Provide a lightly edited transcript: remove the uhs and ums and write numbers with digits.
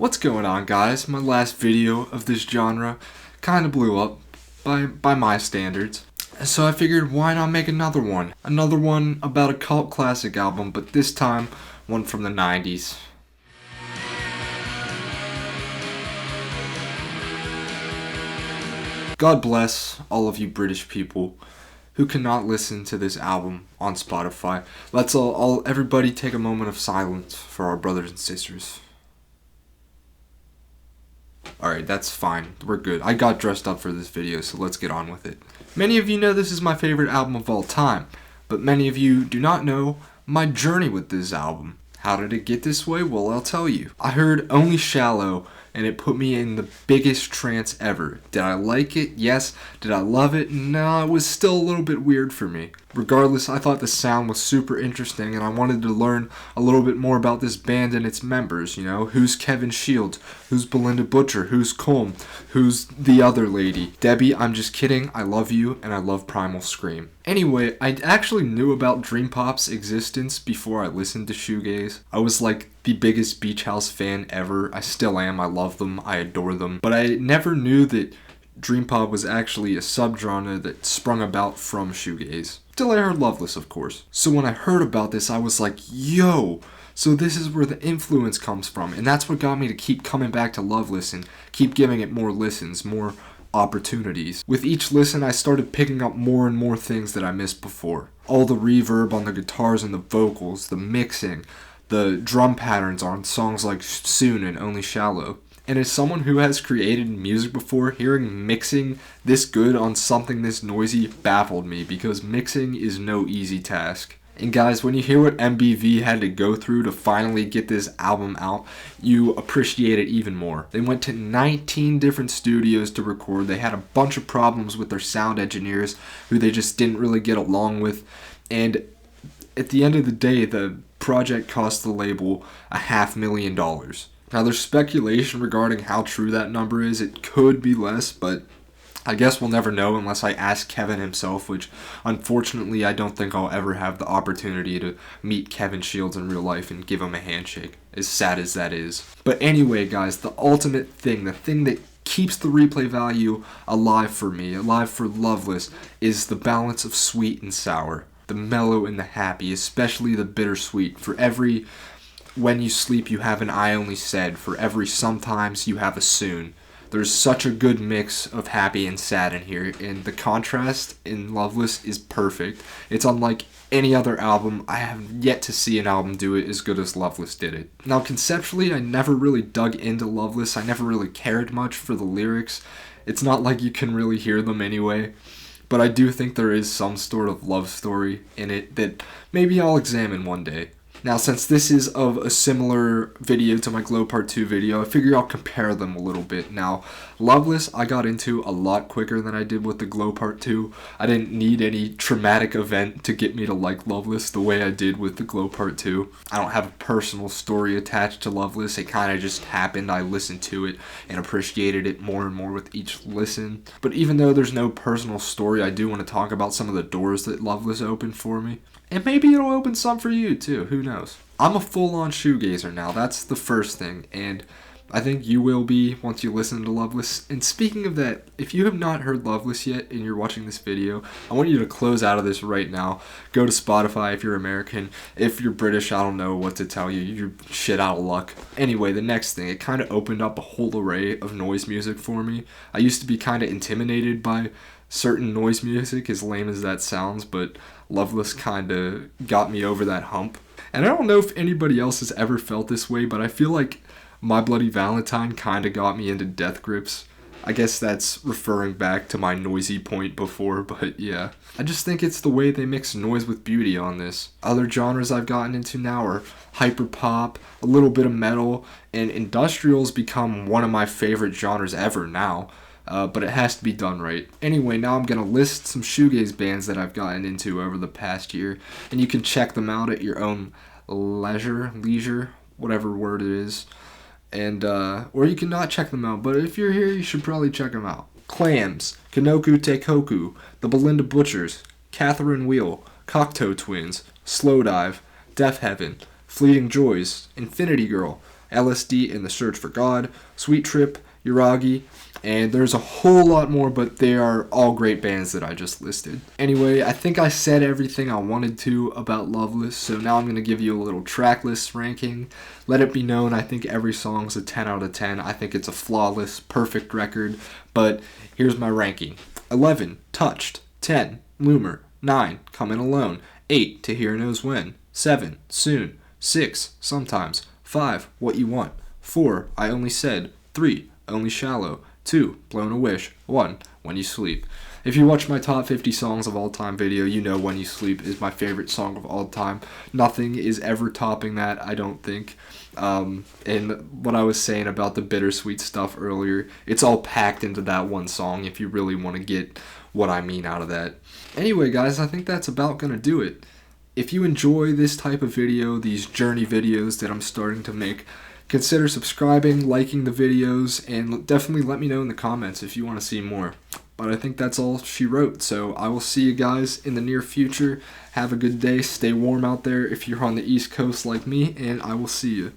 What's going on, guys? My last video of this genre kind of blew up by my standards. So I figured, why not make another one? Another one about a cult classic album, but this time one from the 90s. God bless all of you British people who cannot listen to this album on Spotify. Let's everybody take a moment of silence for our brothers and sisters. Alright, that's fine. We're good. I got dressed up for this video, so let's get on with it. Many of you know this is my favorite album of all time, but many of you do not know my journey with this album. How did it get this way? Well, I'll tell you. I heard Only Shallow, and it put me in the biggest trance ever. Did I like it? Yes. Did I love it? No, it was still a little bit weird for me. Regardless, I thought the sound was super interesting, and I wanted to learn a little bit more about this band and its members, you know? Who's Kevin Shields? Who's Belinda Butcher? Who's Colm? Who's the other lady? Debbie, I'm just kidding. I love you, and I love Primal Scream. Anyway, I actually knew about Dream Pop's existence before I listened to shoegaze. I was like the biggest Beach House fan ever. I still am. I love them. I adore them. But I never knew that Dream Pop was actually a subgenre that sprung about from shoegaze. Till I heard Loveless, of course. So when I heard about this, I was like, yo, so this is where the influence comes from. And that's what got me to keep coming back to Loveless and keep giving it more listens, more opportunities. With each listen, I started picking up more and more things that I missed before. All the reverb on the guitars and the vocals, the mixing, the drum patterns on songs like Soon and Only Shallow. And as someone who has created music before, hearing mixing this good on something this noisy baffled me, because mixing is no easy task. And guys, when you hear what MBV had to go through to finally get this album out, you appreciate it even more. They went to 19 different studios to record. They had a bunch of problems with their sound engineers who they just didn't really get along with. And at the end of the day, the project cost the label $500,000. Now, there's speculation regarding how true that number is. It could be less, but I guess we'll never know unless I ask Kevin himself, which unfortunately I don't think I'll ever have the opportunity to meet Kevin Shields in real life and give him a handshake, as sad as that is. But anyway, guys, the ultimate thing, the thing that keeps the replay value alive for me, alive for Loveless, is the balance of sweet and sour, the mellow and the happy, especially the bittersweet. For every when you sleep you have an I only said, for every sometimes you have a soon. There's such a good mix of happy and sad in here, and the contrast in Loveless is perfect. It's unlike any other album. I have yet to see an album do it as good as Loveless did it. Now, conceptually, I never really dug into Loveless. I never really cared much for the lyrics. It's not like you can really hear them anyway. But I do think there is some sort of love story in it that maybe I'll examine one day. Now, since this is of a similar video to my Glow Part 2 video, I figure I'll compare them a little bit. Now, Loveless I got into a lot quicker than I did with the Glow Part 2. I didn't need any traumatic event to get me to like Loveless the way I did with the Glow Part 2. I don't have a personal story attached to Loveless. It kind of just happened. I listened to it and appreciated it more and more with each listen. But even though there's no personal story, I do want to talk about some of the doors that Loveless opened for me. And maybe it'll open some for you too, who knows. I'm a full-on shoegazer now, that's the first thing, and I think you will be once you listen to Loveless. And speaking of that, if you have not heard Loveless yet and you're watching this video, I want you to close out of this right now. Go to Spotify if you're American. If you're British, I don't know what to tell you. You're shit out of luck. Anyway, the next thing, it kind of opened up a whole array of noise music for me. I used to be kind of intimidated by certain noise music, as lame as that sounds, but Loveless kind of got me over that hump. And I don't know if anybody else has ever felt this way, but I feel like My Bloody Valentine kind of got me into Death Grips. I guess that's referring back to my noisy point before, but yeah. I just think it's the way they mix noise with beauty on this. Other genres I've gotten into now are hyperpop, a little bit of metal, and industrial's become one of my favorite genres ever now. But it has to be done right. Anyway, now I'm going to list some shoegaze bands that I've gotten into over the past year, and you can check them out at your own leisure, whatever word it is. And or you can not check them out, but if you're here, you should probably check them out. Clams, Kanoku Teikoku, The Belinda Butchers, Catherine Wheel, Cocteau Twins, Slowdive, Deaf Heaven, Fleeting Joys, Infinity Girl, LSD and the Search for God, Sweet Trip, Uragi, and there's a whole lot more, but they are all great bands that I just listed. Anyway, I think I said everything I wanted to about Loveless, so now I'm going to give you a little track list ranking. Let it be known, I think every song's a 10 out of 10. I think it's a flawless, perfect record, but here's my ranking. 11, Touched. 10, Loomer. 9, Comin' Alone. 8, To Hear Knows When. 7, Soon. 6, Sometimes. 5, What You Want. 4, I Only Said. 3, Only Shallow. 2, Blown a Wish. 1, When You Sleep. If you watch my top 50 songs of all time video, you know When You Sleep is my favorite song of all time. Nothing is ever topping that, I don't think. And what I was saying about the bittersweet stuff earlier, it's all packed into that one song if you really want to get what I mean out of that. Anyway, guys, I think that's about going to do it. If you enjoy this type of video, these journey videos that I'm starting to make, consider subscribing, liking the videos, and definitely let me know in the comments if you want to see more. But I think that's all she wrote, so I will see you guys in the near future. Have a good day, stay warm out there if you're on the East Coast like me, and I will see you.